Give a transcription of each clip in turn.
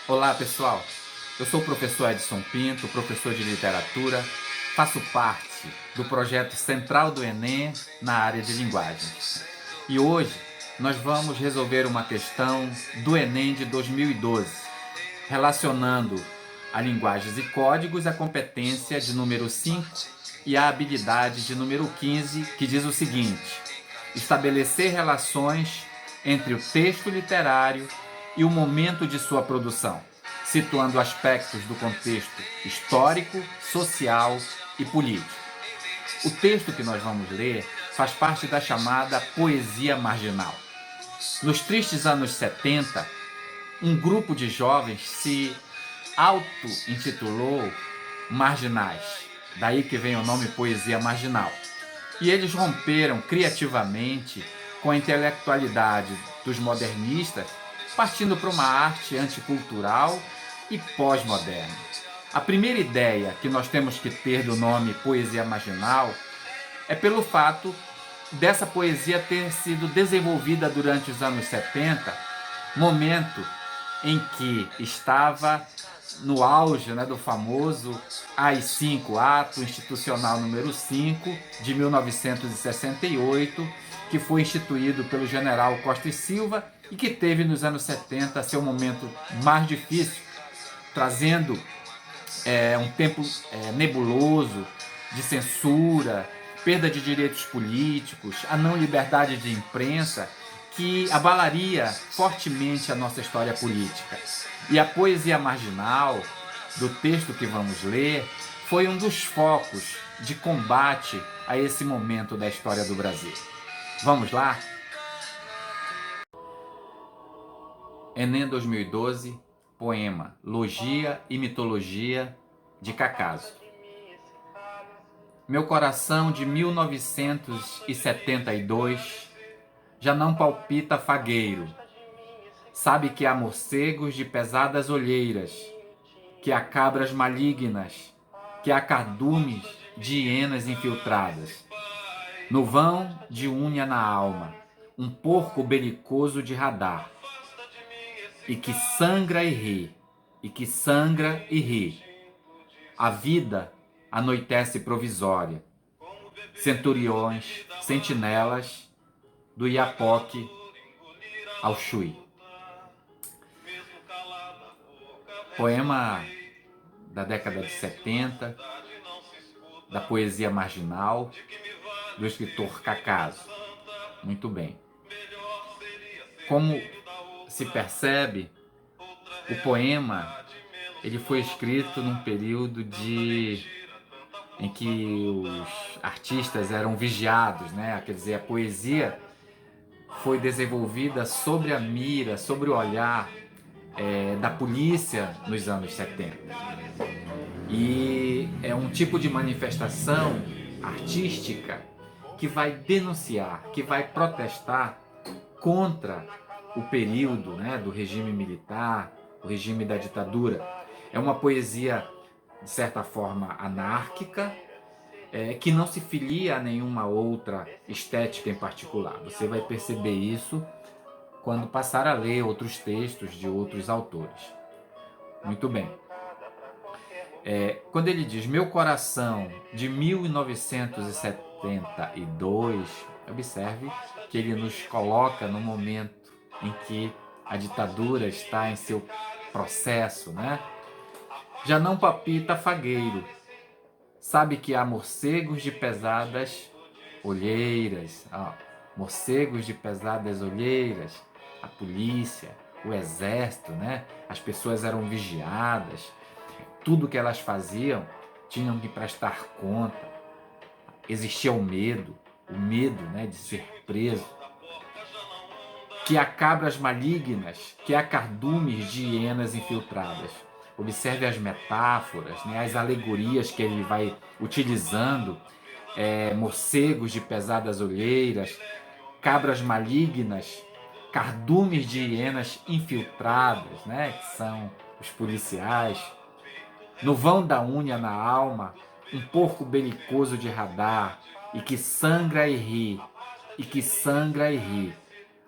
Olá pessoal, eu sou o professor Edson Pinto, professor de literatura, faço parte do projeto central do Enem na área de linguagem. E hoje nós vamos resolver uma questão do Enem de 2012, relacionando a linguagens e códigos à competência de número 5 e a habilidade de número 15, que diz o seguinte: estabelecer relações entre o texto literário e o momento de sua produção, situando aspectos do contexto histórico, social e político. O texto que nós vamos ler faz parte da chamada poesia marginal. Nos tristes anos 70, um grupo de jovens se auto-intitulou Marginais, daí que vem o nome poesia marginal. E eles romperam criativamente com a intelectualidade dos modernistas, partindo para uma arte anticultural e pós-moderna. A primeira ideia que nós temos que ter do nome poesia marginal é pelo fato dessa poesia ter sido desenvolvida durante os anos 70, momento em que estava no auge, né, do famoso AI-5, Ato Institucional número 5, de 1968, que foi instituído pelo general Costa e Silva e que teve nos anos 70 seu momento mais difícil, trazendo um tempo nebuloso de censura, perda de direitos políticos, a não liberdade de imprensa, que abalaria fortemente a nossa história política. E a poesia marginal do texto que vamos ler foi um dos focos de combate a esse momento da história do Brasil. Vamos lá? Enem 2012, poema Logia e Mitologia, de Cacaso. Meu coração de 1972 já não palpita fagueiro. Sabe que há morcegos de pesadas olheiras, que há cabras malignas, que há cardumes de hienas infiltradas. No vão de unha na alma, um porco belicoso de radar, e que sangra e ri, e que sangra e ri. A vida anoitece provisória. Centuriões, sentinelas, do Iapoque ao Chuí. Poema da década de 70, da poesia marginal, do escritor Cacaso. Muito bem. Como se percebe, o poema ele foi escrito num período em que os artistas eram vigiados, né? Quer dizer, a poesia foi desenvolvida sobre a mira, sobre o olhar da polícia nos anos 70. E é um tipo de manifestação artística que vai denunciar, que vai protestar contra o período, né, do regime militar, o regime da ditadura. É uma poesia, de certa forma, anárquica, que não se filia a nenhuma outra estética em particular. Você vai perceber isso quando passar a ler outros textos de outros autores. Muito bem. Quando ele diz meu coração de 1972, observe que ele nos coloca no momento em que a ditadura está em seu processo, né? Já não palpita fagueiro, sabe que há morcegos de pesadas olheiras, morcegos de pesadas olheiras, a polícia, o exército, né? As pessoas eram vigiadas, tudo que elas faziam tinham que prestar conta, existia o medo, né, de ser preso, que há cabras malignas, que há cardumes de hienas infiltradas. Observe as metáforas, né, as alegorias que ele vai utilizando, morcegos de pesadas olheiras, cabras malignas, cardumes de hienas infiltradas, né, que são os policiais. No vão da unha na alma, um porco belicoso de radar, e que sangra e ri, e que sangra e ri.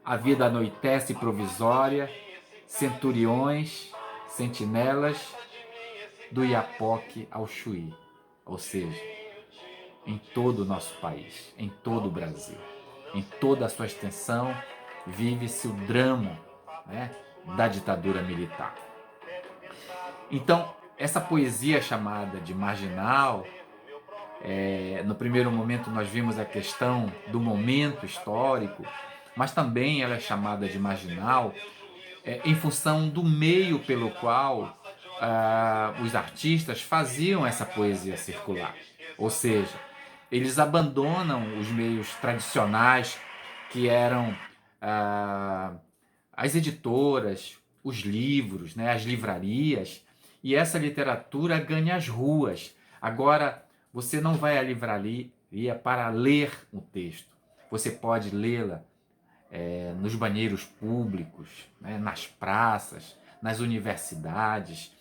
A vida anoitece provisória, centuriões, sentinelas do Iapoque ao Chuí, ou seja, em todo o nosso país, em todo o Brasil, em toda a sua extensão, vive-se o drama, né, da ditadura militar. Então, essa poesia chamada de marginal, no primeiro momento nós vimos a questão do momento histórico, mas também ela é chamada de marginal em função do meio pelo qual os artistas faziam essa poesia circular. Ou seja, eles abandonam os meios tradicionais que eram as editoras, os livros, né, as livrarias, e essa literatura ganha as ruas. Agora, você não vai à livraria para ler um texto. Você pode lê-la nos banheiros públicos, né, nas praças, nas universidades.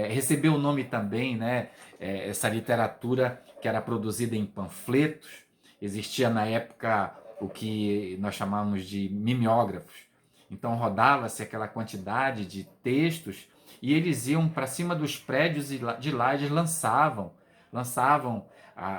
Recebeu o nome também, né, essa literatura que era produzida em panfletos. Existia na época o que nós chamamos de mimeógrafos. Então rodava-se aquela quantidade de textos e eles iam para cima dos prédios e de lá eles lançavam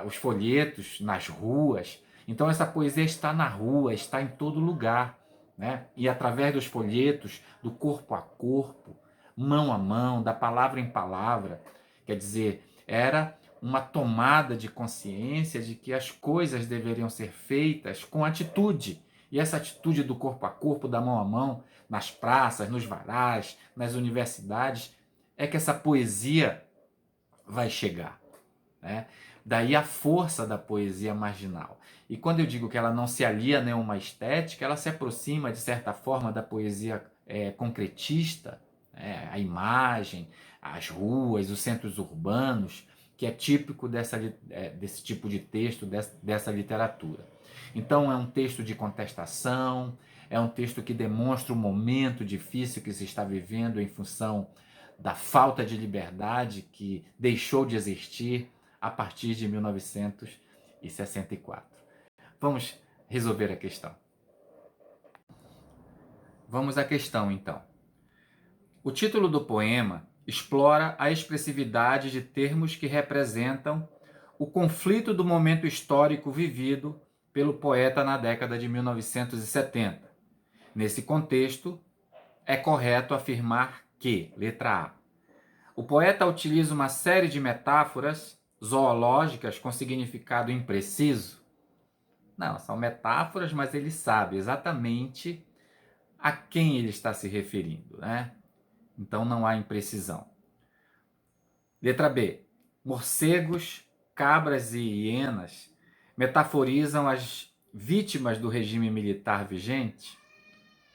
os folhetos nas ruas. Então essa poesia está na rua, está em todo lugar, né? E através dos folhetos, do corpo a corpo, mão a mão, da palavra em palavra, quer dizer, era uma tomada de consciência de que as coisas deveriam ser feitas com atitude. E essa atitude do corpo a corpo, da mão a mão, nas praças, nos varais, nas universidades, é que essa poesia vai chegar, né? Daí a força da poesia marginal. E quando eu digo que ela não se alia a nenhuma estética, ela se aproxima, de certa forma, da poesia concretista, a imagem, as ruas, os centros urbanos, que é típico desse tipo de texto, dessa literatura. Então é um texto de contestação, é um texto que demonstra o momento difícil que se está vivendo em função da falta de liberdade que deixou de existir a partir de 1964. Vamos resolver a questão. Vamos à questão, então. O título do poema explora a expressividade de termos que representam o conflito do momento histórico vivido pelo poeta na década de 1970. Nesse contexto, é correto afirmar que, letra A, o poeta utiliza uma série de metáforas zoológicas com significado impreciso. Não, são metáforas, mas ele sabe exatamente a quem ele está se referindo, né? Então não há imprecisão. Letra B. Morcegos, cabras e hienas metaforizam as vítimas do regime militar vigente?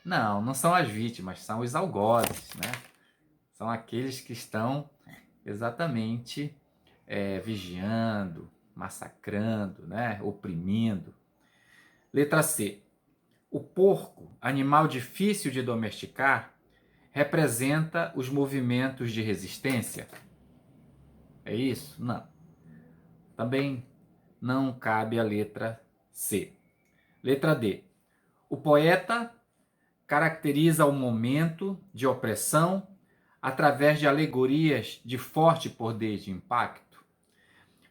Não, não são as vítimas, são os algozes, né? São aqueles que estão exatamente vigiando, massacrando, né? Oprimindo. Letra C. O porco, animal difícil de domesticar, representa os movimentos de resistência? É isso? Não. Também não cabe a letra C. Letra D. O poeta caracteriza o momento de opressão através de alegorias de forte poder de impacto.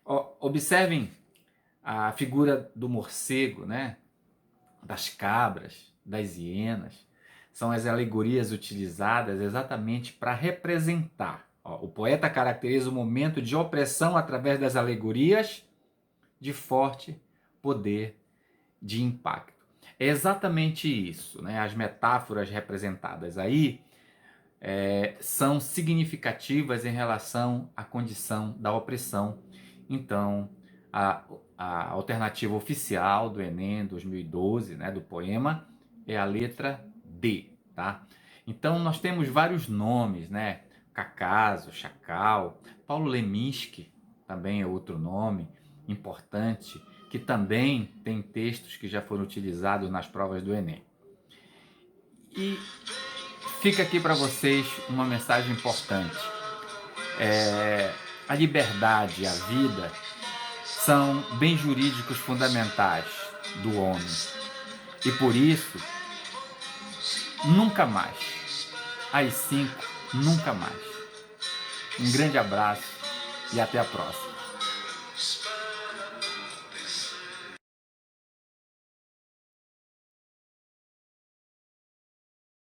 Observem a figura do morcego, né? Das cabras, das hienas. São as alegorias utilizadas exatamente para representar. O poeta caracteriza o momento de opressão através das alegorias de forte poder de impacto. É exatamente isso, né? As metáforas representadas aí são significativas em relação à condição da opressão. Então, a alternativa oficial do Enem 2012, né, do poema, é a letra D, tá? Então, nós temos vários nomes, né? Cacaso, Chacal, Paulo Leminski também é outro nome importante, que também tem textos que já foram utilizados nas provas do Enem. E fica aqui para vocês uma mensagem importante. A liberdade e a vida são bens jurídicos fundamentais do homem. E por isso, nunca mais, AI-5 nunca mais. Um grande abraço e até a próxima.